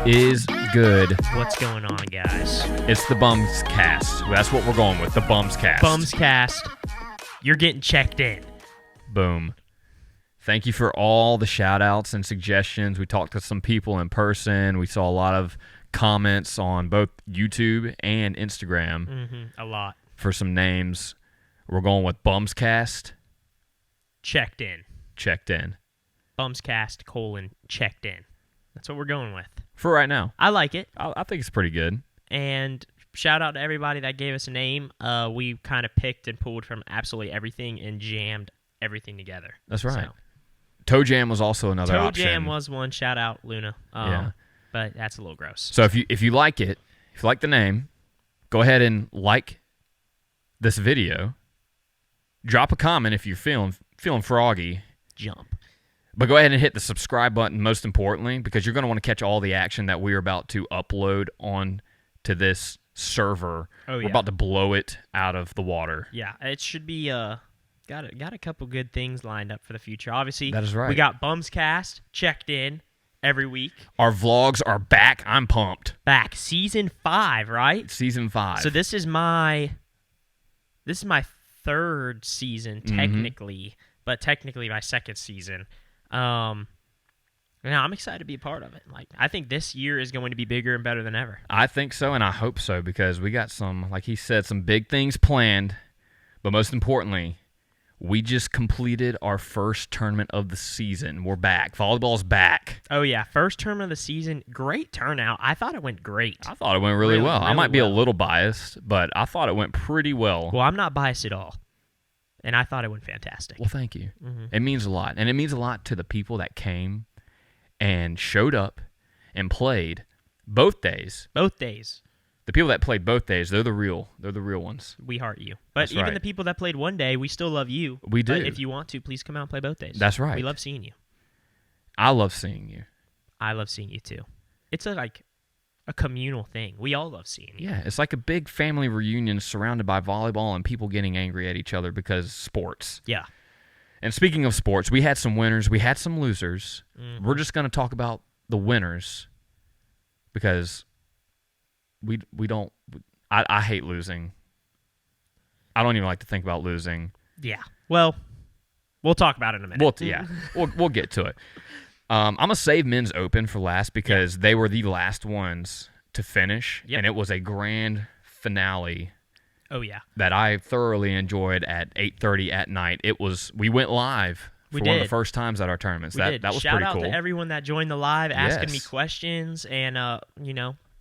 is good? What's going on, guys? It's the BumsCast. That's what we're going with, the BumsCast. BumsCast. You're getting checked in. Boom. Thank you for all the shout-outs and suggestions. We talked to some people in person. We saw a lot of comments on both YouTube and Instagram. A lot. For some names. We're going with BumsCast. Checked in. Checked in. BumsCast : checked in. That's what we're going with. For right now. I like it. I think it's pretty good. And shout out to everybody that gave us a name. We kind of picked and pulled from absolutely everything and jammed everything together. That's right. So, Toe Jam was also another option. Toe Jam was one. Shout out, Luna. Yeah. But that's a little gross. So if you like it, if you like the name, go ahead and like this video. Drop a comment if you're feeling froggy. Jump. But go ahead and hit the subscribe button, most importantly, because you're going to want to catch all the action that we're about to upload on to this server. Oh, yeah. We're about to blow it out of the water. Yeah, it should be got a couple good things lined up for the future. Obviously, that is right. We got BumsCast checked in every week. Our vlogs are back. I'm pumped. Back. Season 5, right? Season 5. So this is my third season, technically, but technically my second season. Now I'm excited to be a part of it. Like, I think this year is going to be bigger and better than ever. I think so, and I hope so, because we got some, like he said, some big things planned. But most importantly, we just completed our first tournament of the season. We're back. Volleyball's back. Oh, yeah. First tournament of the season. Great turnout. I thought it went great. I thought it went really well. I might be well. a little biased, but I thought it went pretty well. Well, I'm not biased at all. And I thought it went fantastic. Well, thank you. It means a lot. And it means a lot to the people that came and showed up and played both days. Both days. The people that played both days, they're the real ones. We heart you. But That's even right. the people that played one day, we still love you. We do. But if you want to, please come out and play both days. That's right. We love seeing you. I love seeing you. I love seeing you too. It's like a communal thing. We all love seeing you. Yeah, it's like a big family reunion surrounded by volleyball and people getting angry at each other because sports. Yeah. And speaking of sports, we had some winners, we had some losers. We're just going to talk about the winners because we don't. I hate losing. I don't even like to think about losing. Yeah. Well, we'll talk about it in a minute. We'll get to it. I'm going to save men's open for last because they were the last ones to finish, and it was a grand finale. Oh, yeah. That I thoroughly enjoyed at 8:30 at night. We went live for one of the first times at our tournaments. That was Shout pretty cool. Shout out to everyone that joined the live, asking me questions, and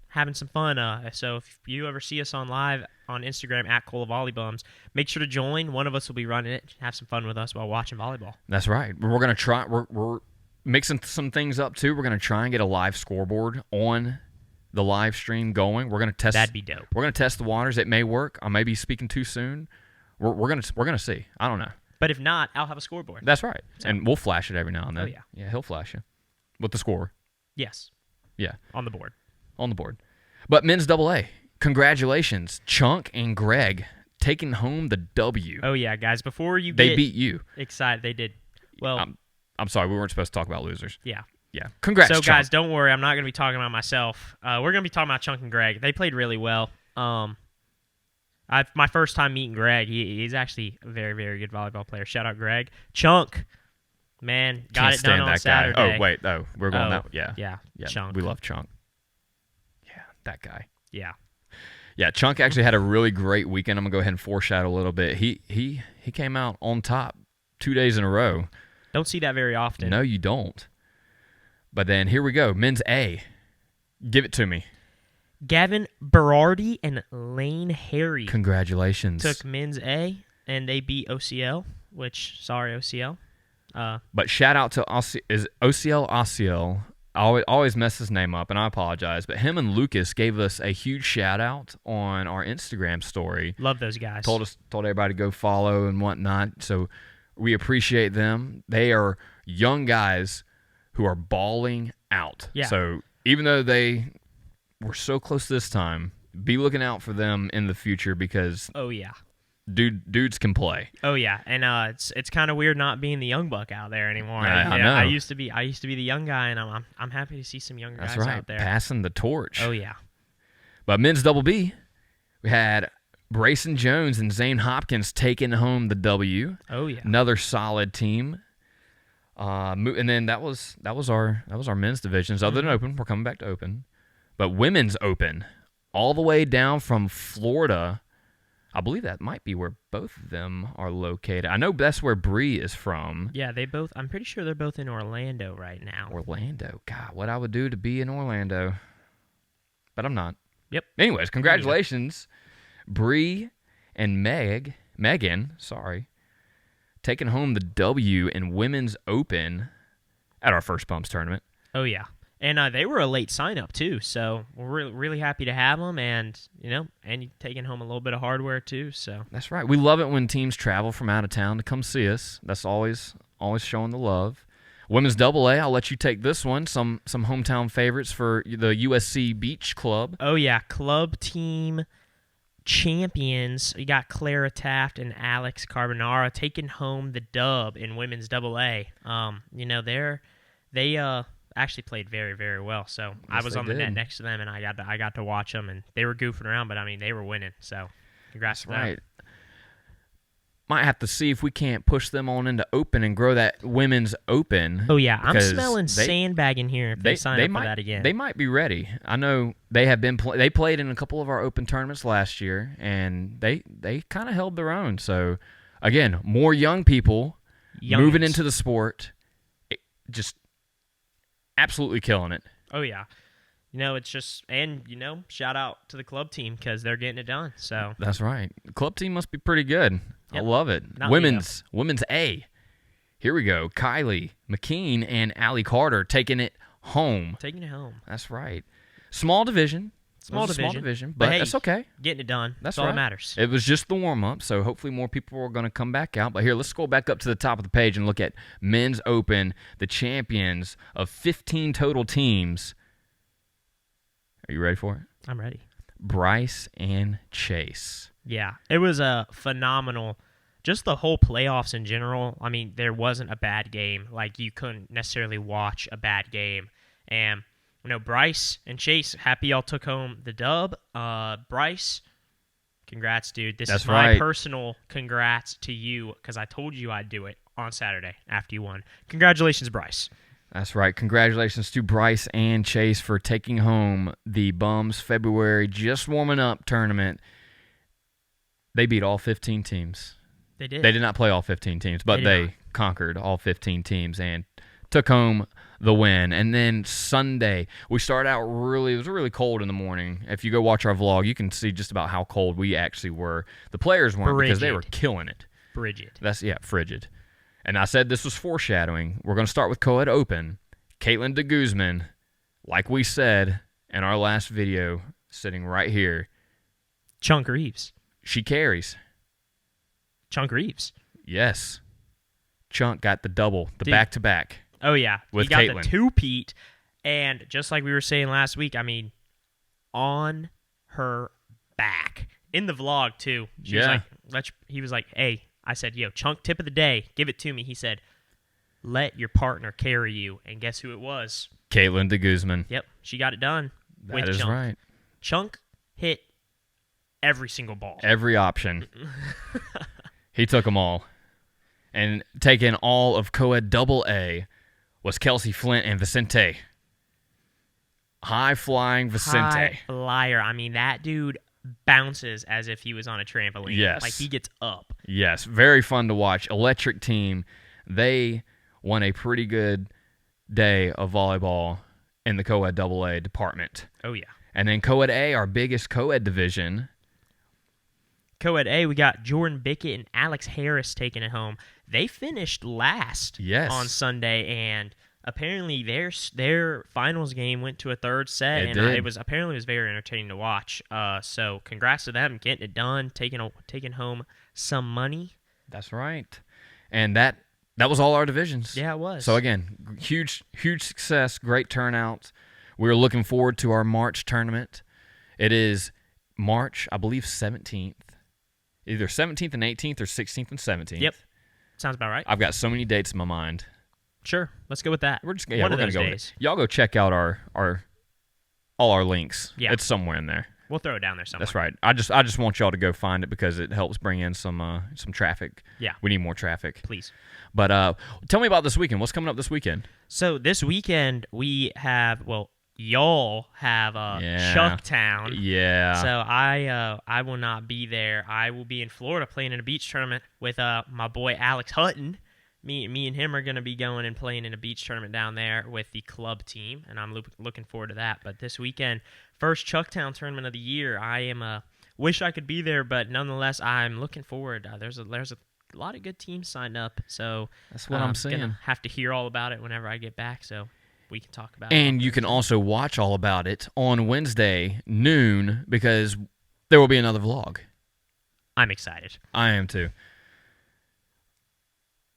having some fun. So if you ever see us on live on Instagram at @VolleyBums, make sure to join. One of us will be running it. Have some fun with us while watching volleyball. That's right. We're gonna try. We're mixing some things up too. We're gonna try and get a live scoreboard on the live stream going. We're gonna test. That'd be dope. We're gonna test the waters. It may work. I may be speaking too soon. We're gonna see. I don't know. But if not, I'll have a scoreboard. That's right. So, and we'll flash it every now and then. Oh yeah. Yeah, he'll flash you with the score. Yes. Yeah. On the board. But men's AA, congratulations, Chunk and Greg taking home the W. Oh yeah, guys! Before you they beat you. Excited, they did. Well, I'm sorry, we weren't supposed to talk about losers. Yeah. Congrats. So Chunk. guys, don't worry, I'm not going to be talking about myself. We're going to be talking about Chunk and Greg. They played really well. My first time meeting Greg. He's actually a very, very good volleyball player. Shout out Greg. Chunk, man, got Can't it done stand on that Saturday. guy. Oh wait, we're going that. Yeah. Chunk. We love Chunk. Yeah, that guy. Yeah, Chunk actually had a really great weekend. I'm gonna go ahead and foreshadow a little bit. He came out on top 2 days in a row. Don't see that very often. No, you don't. But then here we go, men's A. Give it to me. Gavin Berardi and Lane Harry. Congratulations. Took men's A, and they beat OCL, which, sorry, OCL. But shout out to OCL Osceola. I always mess his name up, and I apologize. But him and Lucas gave us a huge shout-out on our Instagram story. Love those guys. Told everybody to go follow and whatnot. So we appreciate them. They are young guys who are balling out. Yeah. So even though they were so close this time, be looking out for them in the future because dudes can play. Oh yeah, and it's kind of weird not being the young buck out there anymore. I know. I used to be the young guy, and I'm happy to see some younger guys out there. Passing the torch. Oh yeah. But men's double B, we had Brayson Jones and Zane Hopkins taking home the W. Oh yeah. Another solid team. And then that was our men's divisions. Other than open, we're coming back to open. But women's open, all the way down from Florida. I believe that might be where both of them are located. I know that's where Bree is from. Yeah, I'm pretty sure they're both in Orlando right now. Orlando. God, what I would do to be in Orlando. But I'm not. Yep. Anyways, congratulations, Bree and Megan, taking home the W in women's open at our first Bums tournament. Oh, yeah. And they were a late sign-up, too, so we're really happy to have them, and, and taking home a little bit of hardware, too. So That's right. We love it when teams travel from out of town to come see us. That's always showing the love. Women's double A, I'll let you take this one. Some hometown favorites for the USC Beach Club. Oh, yeah. Club team champions. You got Clara Taft and Alex Carbonara taking home the dub in women's double A. They actually played very, very well. So yes, I was on the net next to them, and I got to watch them, and they were goofing around, but they were winning. So congrats to them. Right. Might have to see if we can't push them on into open and grow that women's open. Oh yeah, I'm smelling sandbagging here if they sign up for that again. They might be ready. I know they have been. They played in a couple of our open tournaments last year, and they kind of held their own. So again, more young people moving into the sport, just absolutely killing it. Oh yeah. It's just, and, shout out to the club team because they're getting it done. So that's right. Club team must be pretty good. Yep. I love it. Women's A. Here we go. Kylie McKean and Allie Carter taking it home. Taking it home. That's right. Small division. Small division, but hey, that's okay. Getting it done. That's all that matters. It was just the warm-up, so hopefully more people are going to come back out. But here, let's scroll back up to the top of the page and look at Men's Open, the champions of 15 total teams. Are you ready for it? I'm ready. Bryce and Chase. Yeah, it was a phenomenal, just the whole playoffs in general. There wasn't a bad game. Like, you couldn't necessarily watch a bad game. And Bryce and Chase, happy y'all took home the dub. Bryce, congrats, dude. This is my personal congrats to you because I told you I'd do it on Saturday after you won. Congratulations, Bryce. That's right. Congratulations to Bryce and Chase for taking home the Bums February Just Warming Up tournament. They beat all 15 teams. They did. They did not play all 15 teams, but they conquered all 15 teams and took home the win. And then Sunday, we started out it was really cold in the morning. If you go watch our vlog, you can see just about how cold we actually were. The players weren't because they were killing it. Frigid. Frigid. And I said this was foreshadowing. We're going to start with Co-Ed Open. Caitlin DeGuzman, like we said in our last video, sitting right here. Chunk Reeves. She carries. Chunk Reeves. Yes. Chunk got the double, the back-to-back. Oh, yeah. With he got Caitlin. The two-peat, and just like we were saying last week, on her back. In the vlog, too. He was like, hey, I said, Chunk tip of the day, give it to me. He said, let your partner carry you. And guess who it was? Caitlin DeGuzman. Yep, she got it done. That is Chunk. right. Chunk hit every single ball. Every option. He took them all. And taking all of Co-Ed Double A was Kelsey Flint and Vicente. High-flying Vicente. High flyer. That dude bounces as if he was on a trampoline. Yes. Like, he gets up. Yes, very fun to watch. Electric team. They won a pretty good day of volleyball in the Co-Ed AA department. Oh, yeah. And then Co-Ed A, our biggest Co-Ed division. Co-Ed A, we got Jordan Bickett and Alex Harris taking it home. They finished last on Sunday, and apparently their finals game went to a third set, it was very entertaining to watch. So congrats to them getting it done, taking home some money. That's right, and that was all our divisions. Yeah, it was. So again, huge success, great turnout. We're looking forward to our March tournament. It is March, I believe, 17th. either 17th and 18th or 16th and 17th. Yep. Sounds about right. I've got so many dates in my mind. Sure. Let's go with that. We're going to to go with it. Y'all go check out all our links. Yeah. It's somewhere in there. We'll throw it down there somewhere. That's right. I just want y'all to go find it because it helps bring in some traffic. Yeah. We need more traffic. Please. But tell me about this weekend. What's coming up this weekend? So this weekend we have, y'all have CHUCKTOWN. Yeah. So I will not be there. I will be in Florida playing in a beach tournament with my boy Alex Hutton. Me and him are going to be going and playing in a beach tournament down there with the club team, and I'm looking forward to that. But this weekend, first CHUCKTOWN tournament of the year, I am wish I could be there, but nonetheless, I'm looking forward. There's a lot of good teams signed up, so that's what I'm saying. Gonna have to hear all about it whenever I get back, so we can talk about it. And you can also watch all about it on Wednesday noon because there will be another vlog. I'm excited. I am too.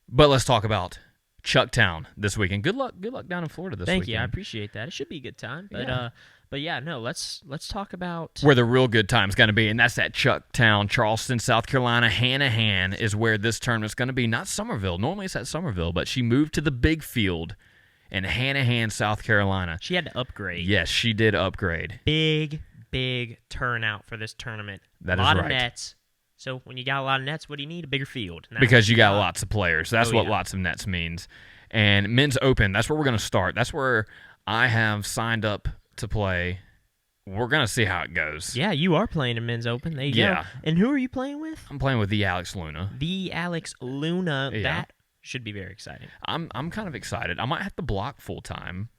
But let's talk about CHUCKTOWN this weekend. Good luck down in Florida this weekend. Thank you. I appreciate that. It should be a good time. But let's talk about where the real good time's going to be, and that's at CHUCKTOWN, Charleston, South Carolina. Hanahan is where this tournament's going to be, not Summerville. Normally it's at Summerville, but she moved to the big field in Hanahan, South Carolina. She had to upgrade. Yes, she did upgrade. Big turnout for this tournament. That is right. A lot of nets. So when you got a lot of nets, what do you need? A bigger field. Because you got lots of players. That's what lots of nets means. And Men's Open, that's where we're going to start. That's where I have signed up to play. We're going to see how it goes. Yeah, you are playing in Men's Open. There you go. And who are you playing with? I'm playing with the Alex Luna. The Alex Luna. Yeah. That should be very exciting. I'm kind of excited. I might have to block full time.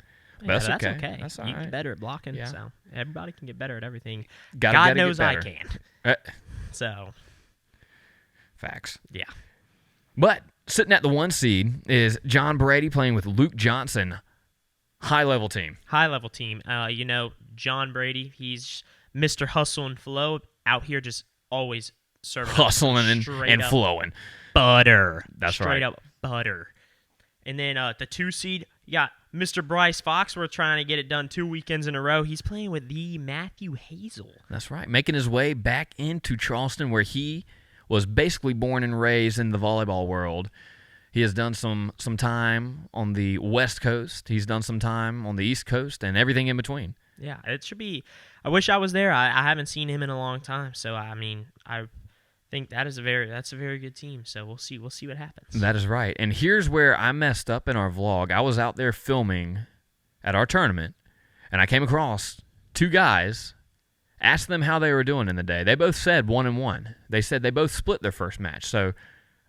But that's okay. That's all you right. get better at blocking, Yeah. so everybody can get better at everything. God knows I can. So... Facts. Yeah. But sitting at the 1 seed is John Brady playing with Luke Johnson. High-level team. High-level team. John Brady, he's Mr. Hustle and Flow out here just always serving hustling and flowing. Butter. That's straight right. up butter. And then the 2 seed, you got Mr. Bryce Foxworth trying to get it done 2 weekends in a row. He's playing with the Matthew Hazel. That's right. Making his way back into Charleston where he was basically born and raised in the volleyball world. He has done some time on the West Coast. He's done some time on the East Coast and everything in between. Yeah, it should be. I wish I was there. I haven't seen him in a long time. So I think that's a very good team. So we'll see what happens. That is right. And here's where I messed up in our vlog. I was out there filming at our tournament, and I came across 2 guys. Asked them how they were doing in the day. They both said 1-1. They said they both split their first match. So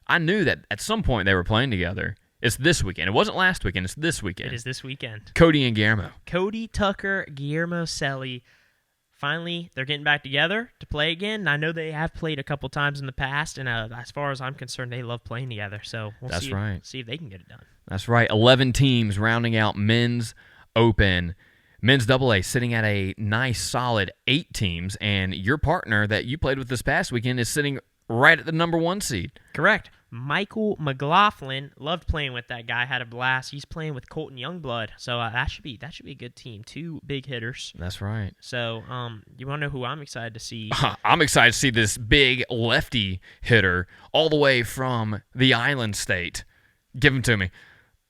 I knew that at some point they were playing together. It's this weekend. It wasn't last weekend. It's this weekend. It is this weekend. Cody and Guillermo. Cody Tucker, Guillermo Selly. Finally, they're getting back together to play again. I know they have played a couple times in the past, and as far as I'm concerned, they love playing together. So we'll see if they can get it done. That's right. 11 teams rounding out Men's Open. Men's AA sitting at a nice, solid 8 teams, and your partner that you played with this past weekend is sitting right at the number 1 seed. Correct. Michael McLaughlin, loved playing with that guy, had a blast. He's playing with Colton Youngblood, so that should be a good team. 2 big hitters. That's right. So you want to know who I'm excited to see? I'm excited to see this big lefty hitter all the way from the island state. Give him to me.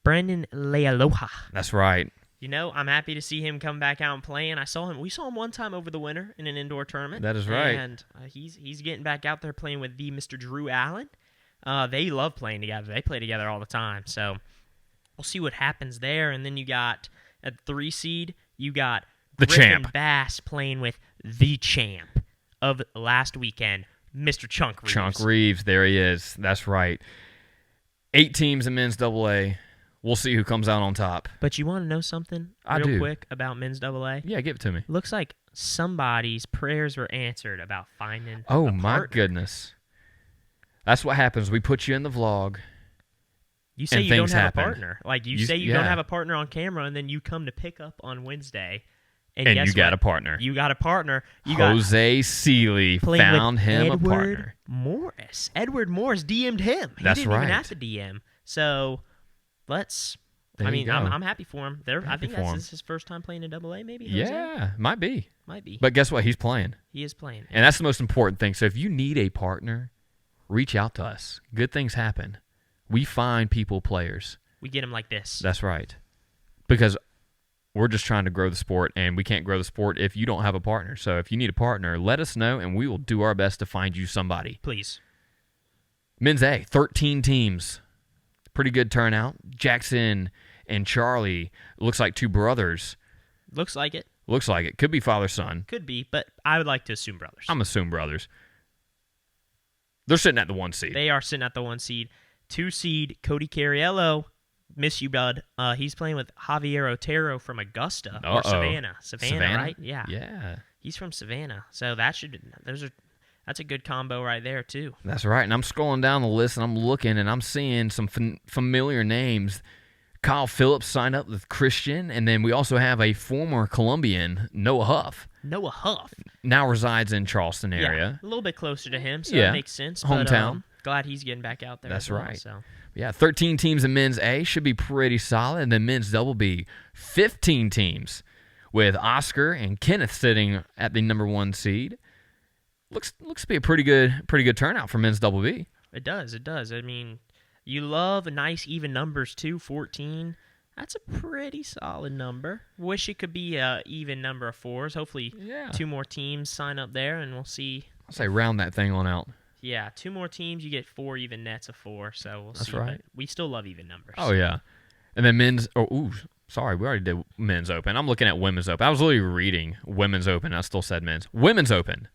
Brendan Lealoha. That's right. I'm happy to see him come back out and playing. We saw him one time over the winter in an indoor tournament. That is right. And he's getting back out there playing with the Mr. Drew Allen. They love playing together. They play together all the time. So we'll see what happens there. And then you got at 3 seed, you got the Griffin champ Bass playing with the champ of last weekend, Mr. Chunk Reeves. Chunk Reeves, there he is. That's right. 8 teams in Men's AA. We'll see who comes out on top. But you want to know something real quick about Men's AA? Yeah, give it to me. Looks like somebody's prayers were answered about finding a my partner. Goodness. That's what happens. We put you in the vlog. You say you don't have a partner. Like you say you yeah. don't have a partner on camera, and then you come to pick up on Wednesday. And you got a partner. You got a partner. Jose Seeley found him a partner. Morris. Edward Morris DM'd him. He That's didn't right. even have to DM. So let's. I'm happy for him. I think that's his first time playing in AA, maybe. Jose? Yeah, might be. Might be. But guess what? He's playing. He is playing. And that's the most important thing. So if you need a partner, reach out to us. Good things happen. We find people, players. We get them like this. That's right. Because we're just trying to grow the sport, and we can't grow the sport if you don't have a partner. So if you need a partner, let us know, and we will do our best to find you somebody. Please. Men's A, 13 teams. Pretty good turnout. Jackson and Charlie, looks like two brothers. Looks like it. Looks like it. Could be father-son. Could be, but I would like to assume brothers. I'm assuming brothers. They're sitting at the 1 seed. They are sitting at the 1 seed. 2 seed, Cody Cariello. Miss you, bud. He's playing with Javier Otero from Augusta or Savannah. Savannah, right? Yeah. Yeah. He's from Savannah. So that's a good combo right there, too. That's right. And I'm scrolling down the list, and I'm looking, and I'm seeing some familiar names. Kyle Phillips signed up with Christian, and then we also have a former Colombian, Noah Huff. Noah Huff. Now resides in Charleston area. Yeah, a little bit closer to him, so that makes sense. Hometown. But, glad he's getting back out there. That's right. So. Yeah, 13 teams in men's A should be pretty solid, and then men's double B, 15 teams with Oscar and Kenneth sitting at the number 1 seed. Looks to be a pretty good turnout for men's double B. It does. I mean, you love nice even numbers too. 14. That's a pretty solid number. Wish it could be an even number of 4s. Hopefully, 2 more teams sign up there, and we'll see. I'll say round that thing on out. Yeah, 2 more teams, you get 4 even nets of 4. So we'll see. That's right. But we still love even numbers. Oh yeah, and then men's. Sorry, we already did men's open. I'm looking at women's open. I was literally reading women's open. I still said men's. Women's open,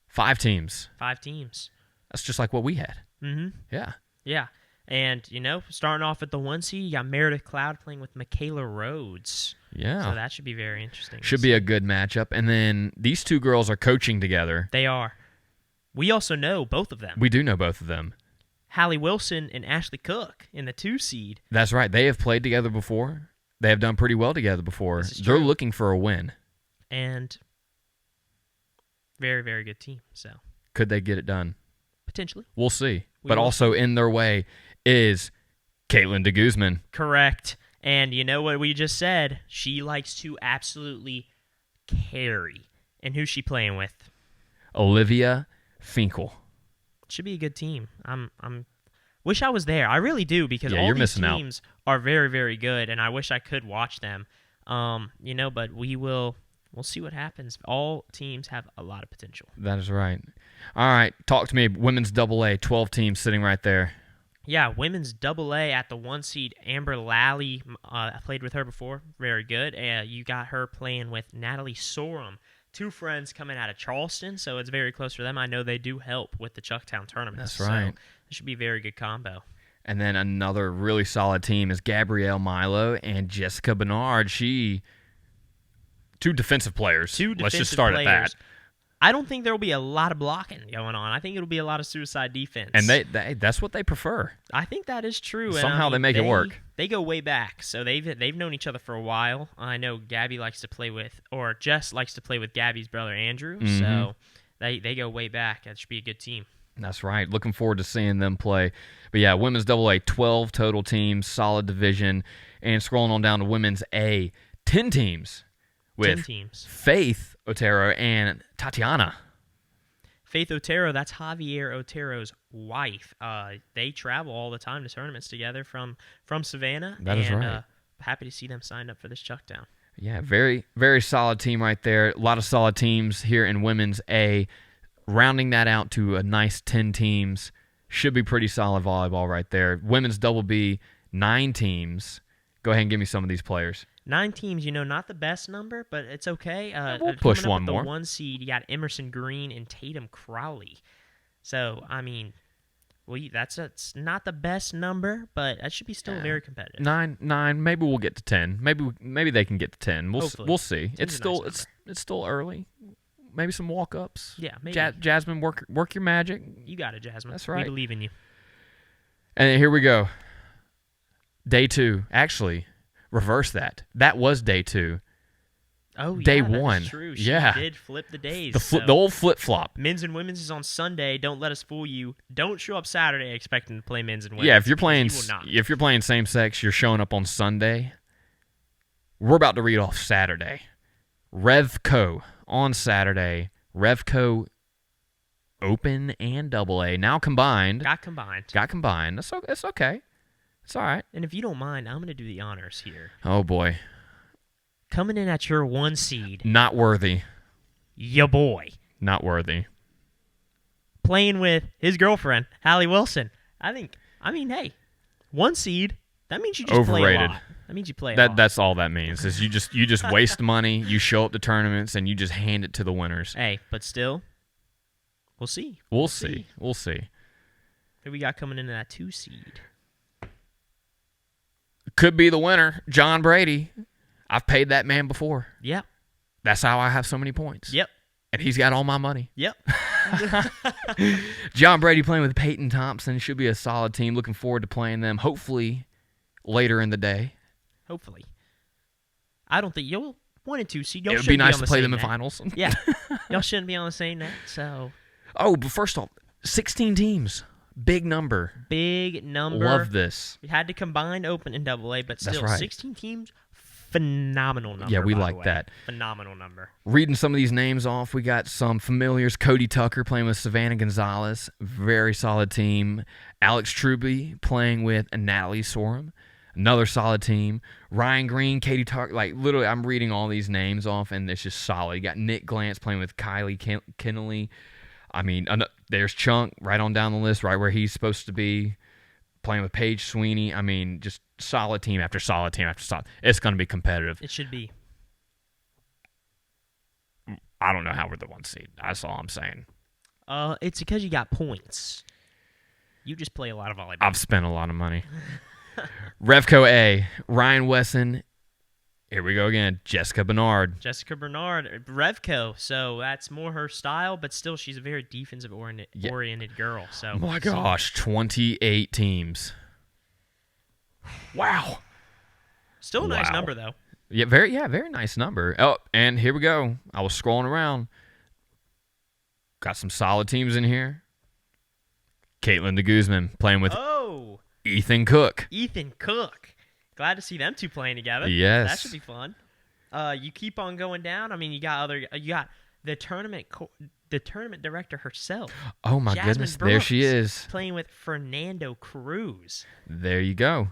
5 teams. 5 teams. That's just like what we had. Mm-hmm. Yeah. Yeah. And, starting off at the 1 seed, you got Meredith Cloud playing with Michaela Rhodes. Yeah. So that should be very interesting. Should be a good matchup. And then these 2 girls are coaching together. They are. We also know both of them. We do know both of them. Hallie Wilson and Ashley Cook in the 2 seed. That's right. They have played together before. They have done pretty well together before. They're looking for a win. And very, very good team. So could they get it done? Potentially. We'll see. But also in their way is Caitlin DeGuzman. Correct. And you know what we just said? She likes to absolutely carry. And who's she playing with? Olivia Finkel. Should be a good team. I'm wish I was there. I really do, because all these teams are very, very good, and I wish I could watch them. But we'll see what happens. All teams have a lot of potential. That is right. All right, talk to me. Women's AA, 12 teams sitting right there. Yeah, women's AA at the 1 seed. Amber Lally, I played with her before. Very good. You got her playing with Natalie Sorum. 2 friends coming out of Charleston, so it's very close for them. I know they do help with the CHUCKTOWN tournament. That's right. So it should be a very good combo. And then another really solid team is Gabrielle Milo and Jessica Bernard. 2 defensive players. Let's just start at that. I don't think there will be a lot of blocking going on. I think it'll be a lot of suicide defense. And that's what they prefer. I think that is true. Somehow they make it work. They go way back, so they've known each other for a while. I know Gabby likes to play with, or Jess likes to play with Gabby's brother Andrew. Mm-hmm. So they go way back. That should be a good team. That's right. Looking forward to seeing them play. But yeah, women's AA, 12 total teams, solid division. And scrolling on down to women's A, 10 teams. With 10 teams. Faith Otero and Tatiana. Faith Otero, that's Javier Otero's wife. They travel all the time to tournaments together from Savannah. That is right. Happy to see them signed up for this CHUCKTOWN. Yeah, very, very solid team right there. A lot of solid teams here in women's A. Rounding that out to a nice 10 teams. Should be pretty solid volleyball right there. Women's B, 9 teams. Go ahead and give me some of these players. 9 teams, not the best number, but it's okay. We'll push one more. The 1 seed, you got Emerson Green and Tatum Crowley. So, that's not the best number, but that should be still very competitive. 9. Maybe we'll get to 10. Maybe they can get to 10. We'll see. It's still early. Maybe some walk-ups. Yeah, maybe. Jasmine, work your magic. You got it, Jasmine. That's right. We believe in you. And here we go. Day 2. Actually, reverse that. That was day 2. Oh, yeah, day that 1. is true. She did flip the days. The old flip-flop. Men's and women's is on Sunday. Don't let us fool you. Don't show up Saturday expecting to play men's and women's. Yeah, if you're playing same-sex, you're showing up on Sunday. We're about to read off Saturday. Revco on Saturday. Revco Open and AA. Now combined. Got combined. It's okay. It's all right. And if you don't mind, I'm going to do the honors here. Oh, boy. Coming in at your 1 seed. Not worthy. Ya boy. Not worthy. Playing with his girlfriend, Hallie Wilson. Hey, 1 seed, that means you just play a lot. That means you play a lot. That's all that means, is you just waste money, you show up to tournaments, and you just hand it to the winners. Hey, but still, we'll see. We'll see. Who we got coming into that 2 seed? Could be the winner, John Brady. I've paid that man before. Yep. That's how I have so many points. Yep. And he's got all my money. Yep. John Brady playing with Peyton Thompson. Should be a solid team. Looking forward to playing them, hopefully, later in the day. Hopefully. I don't think you'll 1 and 2 seed. It would be nice to play them in finals. Yeah. Y'all shouldn't be on the same net, so. Oh, but first off, 16 teams. Big number. Love this. We had to combine Open and AA, but still, That's right. 16 teams, phenomenal number. Yeah, we like that. Phenomenal number. Reading some of these names off, we got some familiars. Cody Tucker playing with Savannah Gonzalez. Very solid team. Alex Truby playing with Natalie Sorum. Another solid team. Ryan Green, Katie Tucker. Literally, I'm reading all these names off, and it's just solid. You got Nick Glantz playing with Kylie Kennelly. There's Chunk right on down the list, right where he's supposed to be, playing with Paige Sweeney. Just solid team after solid team after solid. It's going to be competitive. It should be. I don't know how we're the 1 seed. That's all I'm saying. It's because you got points. You just play a lot of volleyball. I've spent a lot of money. Revco A, Ryan Wesson. Here we go again. Jessica Bernard. Revco. So that's more her style, but still she's a very defensive-oriented girl. So. Oh my gosh, 28 teams. Wow. Still a nice number, though. Yeah, very nice number. Oh, and here we go. I was scrolling around. Got some solid teams in here. Caitlin de Guzman playing with Ethan Cook. Glad to see them 2 playing together. Yes. That should be fun. You keep on going down. You got the tournament director herself. Oh my Jasmine goodness, Brooks, there she is. Playing with Fernando Cruz. There you go.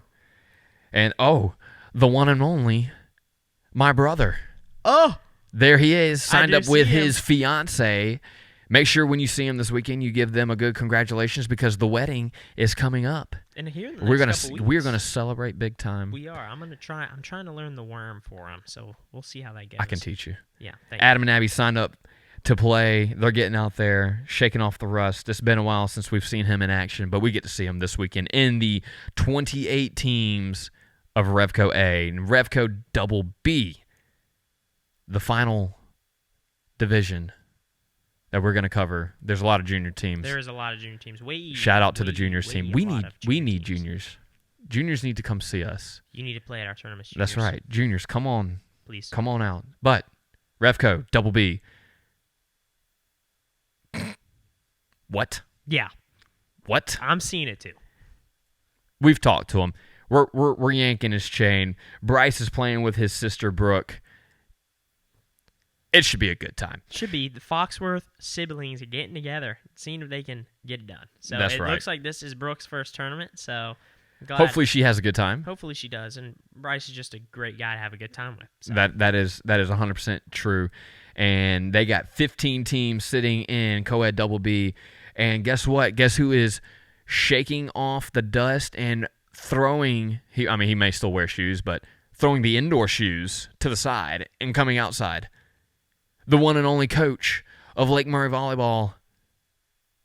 And the one and only, my brother. Oh! There he is, signed up with his fiance. Make sure when you see him this weekend, you give them a good congratulations because the wedding is coming up. And here in the next couple weeks, we're gonna celebrate big time. We are. I'm trying to learn the worm for him, so we'll see how that goes. I can teach you. Yeah. Adam and Abby signed up to play. They're getting out there, shaking off the rust. It's been a while since we've seen him in action, but we get to see him this weekend in the 28 teams of Revco A and Revco Double B, the final division that we're going to cover. There's a lot of junior teams. There is a lot of junior teams. Shout out to the juniors team. We need juniors. Juniors need to come see us. You need to play at our tournaments. That's right. Juniors, come on. Please. Come on out. But Revco Double B. What? Yeah. What? I'm seeing it too. We've talked to him. We're yanking his chain. Bryce is playing with his sister Brooke. It should be a good time. Should be. The Foxworth siblings are getting together, seeing if they can get it done. So That's right. Looks like this is Brooke's first tournament, so hopefully she has a good time. Hopefully she does. And Bryce is just a great guy to have a good time with. So. That is 100% true. And they got 15 teams sitting in co-ed double B. And guess what? Guess who is shaking off the dust and throwing he may still wear shoes, but throwing the indoor shoes to the side and coming outside. The one and only coach of Lake Murray Volleyball,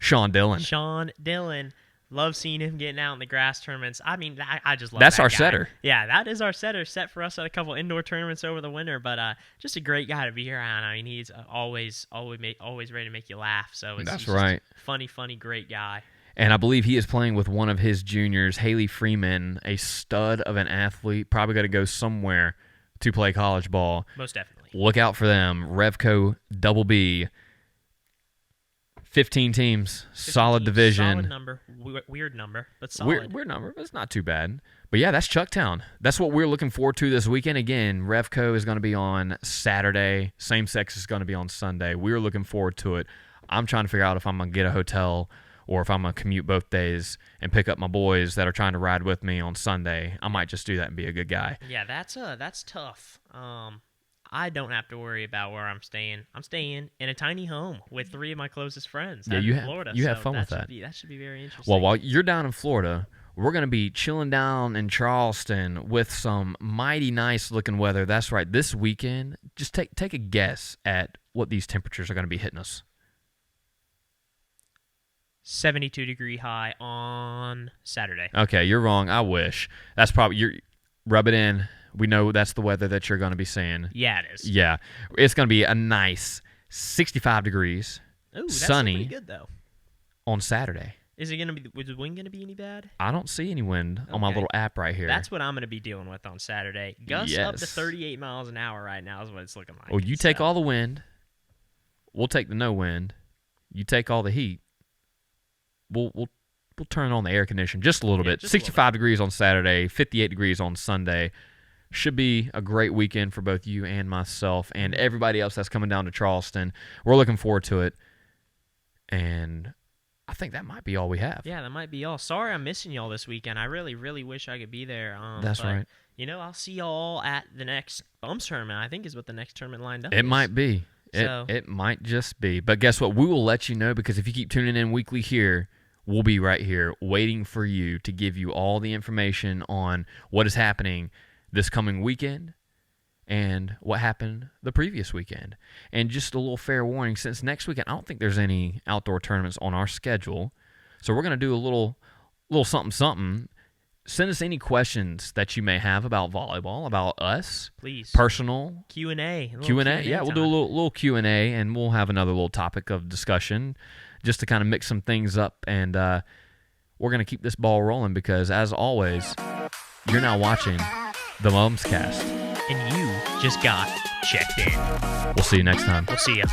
Sean Dillon. Sean Dillon. Love seeing him getting out in the grass tournaments. I just love That's that our guy. Setter. Yeah, that is our setter. Set for us at a couple indoor tournaments over the winter, but just a great guy to be around. He's always ready to make you laugh. So That's he's right. Funny, great guy. And I believe he is playing with one of his juniors, Haley Freeman, a stud of an athlete. Probably got to go somewhere to play college ball. Most definitely. Look out for them. Revco Double B. 15 teams. 15 solid teams, division. Solid number. Weird number, but solid. Weird number, but it's not too bad. But yeah, that's CHUCKTOWN. That's what we're looking forward to this weekend. Again, Revco is going to be on Saturday. Same Sex is going to be on Sunday. We're looking forward to it. I'm trying to figure out if I'm going to get a hotel or if I'm going to commute both days and pick up my boys that are trying to ride with me on Sunday. I might just do that and be a good guy. Yeah, that's tough. I don't have to worry about where I'm staying. I'm staying in a tiny home with 3 of my closest friends in Florida. You have fun with that. That should be very interesting. Well, while you're down in Florida, we're going to be chilling down in Charleston with some mighty nice-looking weather. That's right. This weekend, just take a guess at what these temperatures are going to be hitting us. 72-degree high on Saturday. Okay, you're wrong. I wish. That's probably rub it in. We know that's the weather that you're going to be seeing. Yeah, it is. Yeah. It's going to be a nice 65 degrees, Ooh, sunny, that's pretty good, though. I don't see any wind on my little app right here. That's what I'm going to be dealing with on Saturday. Gusts up to 38 miles an hour right now is what it's looking like. Well, you take all the wind. We'll take the no wind. You take all the heat. We'll turn on the air conditioning just a little bit. 65 degrees on Saturday, 58 degrees on Sunday. Should be a great weekend for both you and myself and everybody else that's coming down to Charleston. We're looking forward to it. And I think that might be all we have. Yeah, that might be all. Sorry I'm missing y'all this weekend. I really, really wish I could be there. That's right. I'll see y'all at the next Bums tournament, I think is what the next tournament lined up is. It might be. It might just be. But guess what? We will let you know because if you keep tuning in weekly here, we'll be right here waiting for you to give you all the information on what is happening this coming weekend and what happened the previous weekend. And just a little fair warning, since next weekend, I don't think there's any outdoor tournaments on our schedule. So we're going to do a little something. Send us any questions that you may have about volleyball, about us. Please. Personal. Q&A. Yeah, we'll do a little Q&A, and we'll have another little topic of discussion just to kind of mix some things up. And we're going to keep this ball rolling because, as always, you're now watching the BumsCast. And you just got checked in. We'll see you next time. We'll see ya.